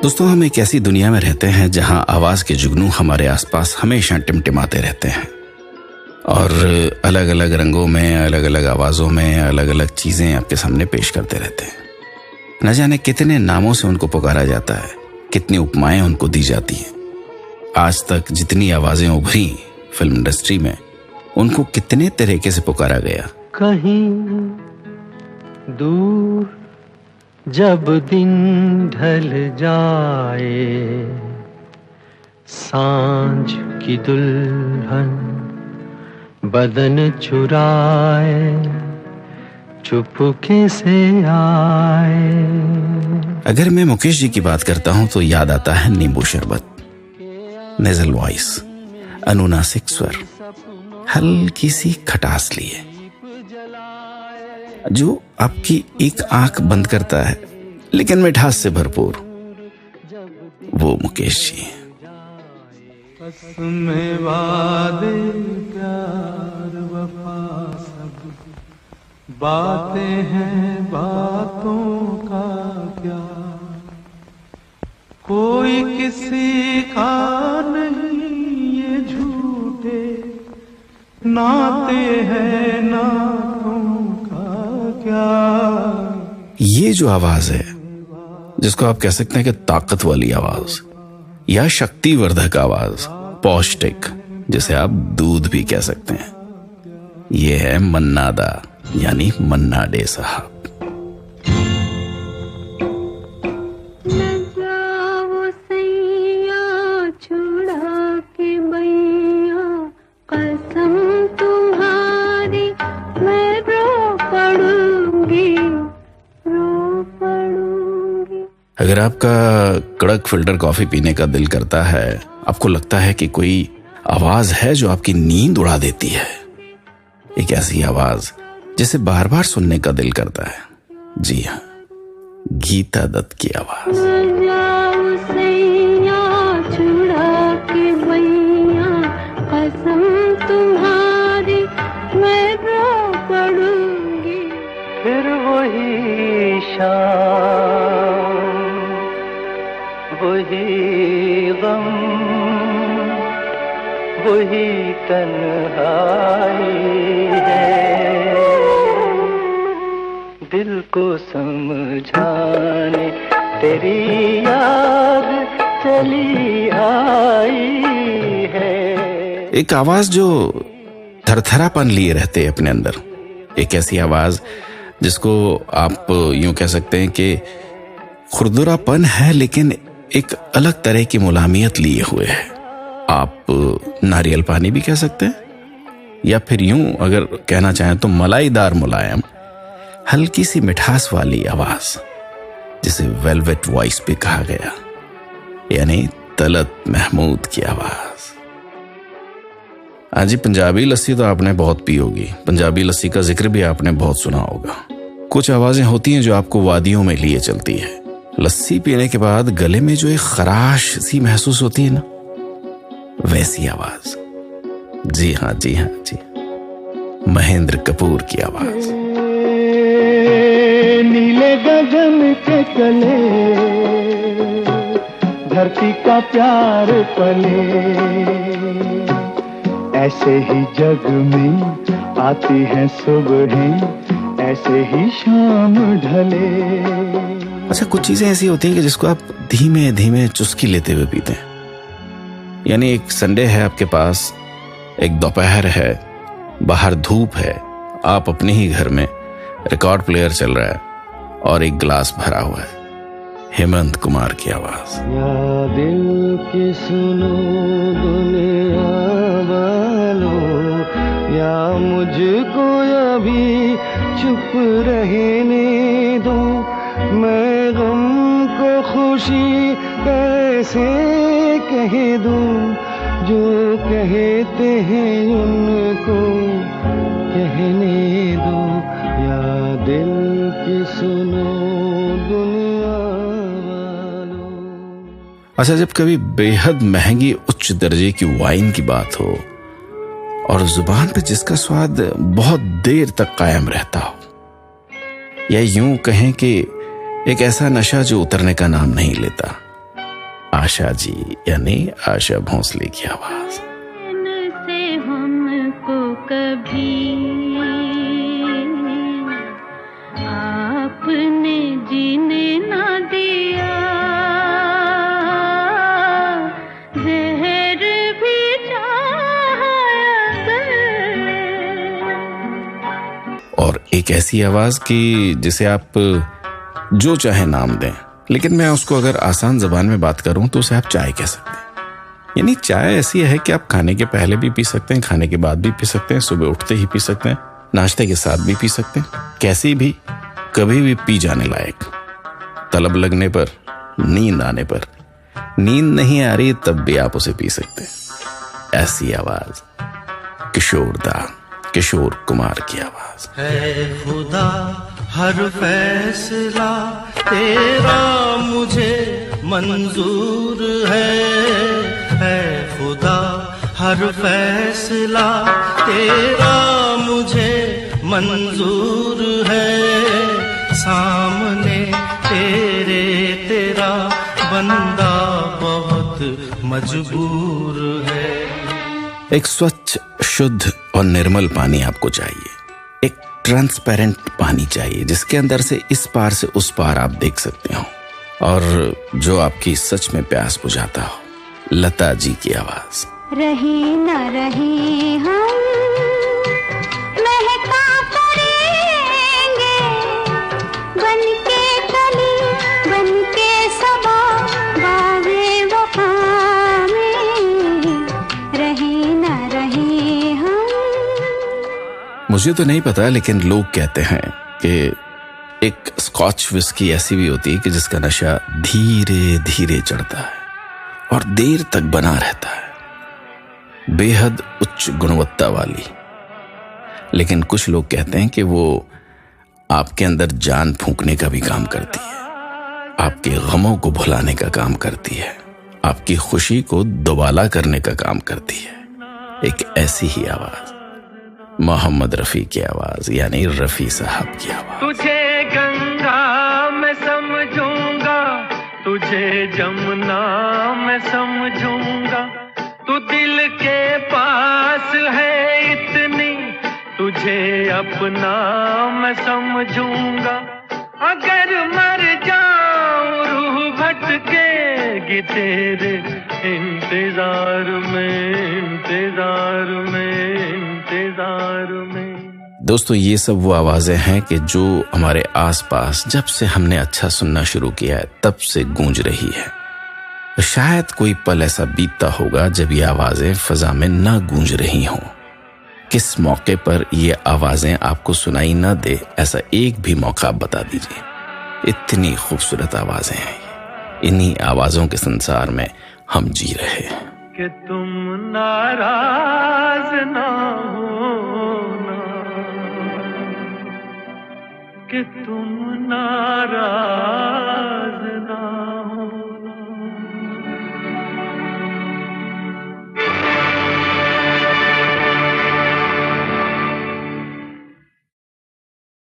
दोस्तों, हम एक ऐसी दुनिया में रहते हैं जहां आवाज के जुगनू हमारे आसपास हमेशा टिमटिमाते रहते हैं और अलग अलग रंगों में, अलग अलग आवाजों में अलग अलग चीजें आपके सामने पेश करते रहते हैं। न जाने कितने नामों से उनको पुकारा जाता है, कितनी उपमाएं उनको दी जाती हैं। आज तक जितनी आवाजें उभरी फिल्म इंडस्ट्री में, उनको कितने तरीके से पुकारा गया। कहीं दूर जब दिन ढल जाए, सांझ की दुल्हन बदन चुराए, चुपके से आए। अगर मैं मुकेश जी की बात करता हूं तो याद आता है नींबू शरबत, नेजल वॉइस, अनुनासिक स्वर, हल्की सी खटास लिए, जो आपकी एक आंख बंद करता है लेकिन मिठास से भरपूर। वो मुकेश जी। में वादे प्यार वफा सब बातें हैं, बातों का क्या कोई किसी का नहीं, ये झूठे नाते हैं, नातों का क्या। ये जो आवाज है, जिसको आप कह सकते हैं कि ताकत वाली आवाज या शक्तिवर्धक आवाज, पौष्टिक, जिसे आप दूध भी कह सकते हैं, ये है मन्ना दा यानी मन्ना डे साहब। अगर आपका कड़क फिल्टर कॉफी पीने का दिल करता है, आपको लगता है कि कोई आवाज है जो आपकी नींद उड़ा देती है, एक ऐसी आवाज जिसे बार बार सुनने का दिल करता है, जी हाँ, गीता दत्त की आवाज। फिर वही शाम, वही गम, वही तन्हाई है, दिल को समझाने तेरी याद चली आई है। एक आवाज जो थरथरापन लिए रहते हैं अपने अंदर, एक ऐसी आवाज जिसको आप यूं कह सकते हैं कि खुरदुरापन है लेकिन एक अलग तरह की मुलायमियत लिए हुए है। आप नारियल पानी भी कह सकते हैं, या फिर यूं अगर कहना चाहें तो मलाईदार मुलायम, हल्की सी मिठास वाली आवाज, जिसे वेलवेट वॉइस भी कहा गया, यानी तलत महमूद की आवाज। आज पंजाबी लस्सी तो आपने बहुत पी होगी, पंजाबी लस्सी का जिक्र भी आपने बहुत सुना होगा। कुछ आवाजें होती हैं जो आपको वादियों में लिए चलती है। लस्सी पीने के बाद गले में जो एक खराश सी महसूस होती है ना, वैसी आवाज। जी हाँ जी हाँ जी, महेंद्र कपूर की आवाज। नीले गगन के तले धरती का प्यार पले, ऐसे ही जग में आती है सुबह, ऐसे ही शाम ढले। अच्छा, कुछ चीजें ऐसी होती हैं कि जिसको आप धीमे धीमे चुस्की लेते हुए पीते हैं। यानी एक संडे है आपके पास, एक दोपहर है, बाहर धूप है, आप अपने ही घर में, रिकॉर्ड प्लेयर चल रहा है और एक गिलास भरा हुआ है, हेमंत कुमार की आवाज। या दिल की सुनो दुनिया वालों, या मुझको अभी चुप रहने दो, मैं गम को खुशी कैसे कह दूं, जो कहते हैं उनको कहने दो, या दिल की सुनो दुनिया वालों। अच्छा, जब कभी बेहद महंगी उच्च दर्जे की वाइन की बात हो और जुबान पे जिसका स्वाद बहुत देर तक कायम रहता हो, या यूं कहें कि एक ऐसा नशा जो उतरने का नाम नहीं लेता, आशा जी यानी आशा भोसले की आवाज। से हमको कभी आपने जीने ना दिया, जहर भी चाहा और एक ऐसी आवाज की जिसे आप जो चाहे नाम दें, लेकिन मैं उसको अगर आसान जबान में बात करूं तो उसे आप चाय कह सकते हैं। यानी चाय ऐसी है कि आप खाने के पहले भी पी सकते हैं, खाने के बाद भी पी सकते हैं, सुबह उठते ही पी सकते हैं, नाश्ते के साथ भी पी सकते हैं, कैसी भी कभी भी पी जाने लायक। तलब लगने पर, नींद आने पर, नींद नहीं आ रही तब भी आप उसे पी सकते हैं। ऐसी आवाज किशोर कुमार की आवाज। है खुदा हर फैसला तेरा मुझे मंजूर है खुदा हर फैसला तेरा मुझे मंजूर है, सामने तेरा बंदा बहुत मजबूर है। एक स्वच्छ, शुद्ध और निर्मल पानी आपको चाहिए, एक ट्रांसपेरेंट पानी चाहिए जिसके अंदर से इस पार से उस पार आप देख सकते हो और जो आपकी सच में प्यास बुझाता हो। लता जी की आवाज। रहे न रहे हम महका करेंगे, बनके कली बनके सबा बागे वफा में, रहे न रहे हम। मुझे तो नहीं पता लेकिन लोग कहते हैं कि एक स्कॉच विस्की ऐसी भी होती है कि जिसका नशा धीरे धीरे चढ़ता है और देर तक बना रहता है, बेहद उच्च गुणवत्ता वाली। लेकिन कुछ लोग कहते हैं कि वो आपके अंदर जान फूंकने का भी काम करती है, आपके गमों को भुलाने का काम करती है, आपकी खुशी को दोबाला करने का काम करती है। एक ऐसी ही आवाज, मोहम्मद रफी की आवाज यानी रफी साहब की आवाज। तुझे गंगा मैं समझूंगा, तुझे जमुना मैं समझूंगा, तू दिल के पास है इतनी, तुझे अपना मैं समझूंगा। अगर मर जाऊं रूह भटकेगी तेरे इंतजार में। दोस्तों ये सब वो आवाजें हैं कि जो हमारे आसपास जब से हमने अच्छा सुनना शुरू किया है तब से गूंज रही है। शायद कोई पल ऐसा बीतता होगा जब ये आवाजें फजा में न गूंज रही हों। किस मौके पर ये आवाजें आपको सुनाई न दे, ऐसा एक भी मौका आप बता दीजिए। इतनी खूबसूरत आवाजें हैं, इन्हीं आवाजों के संसार में हम जी रहे हैं। कि तुम नाराज ना होना, कि तुम नाराज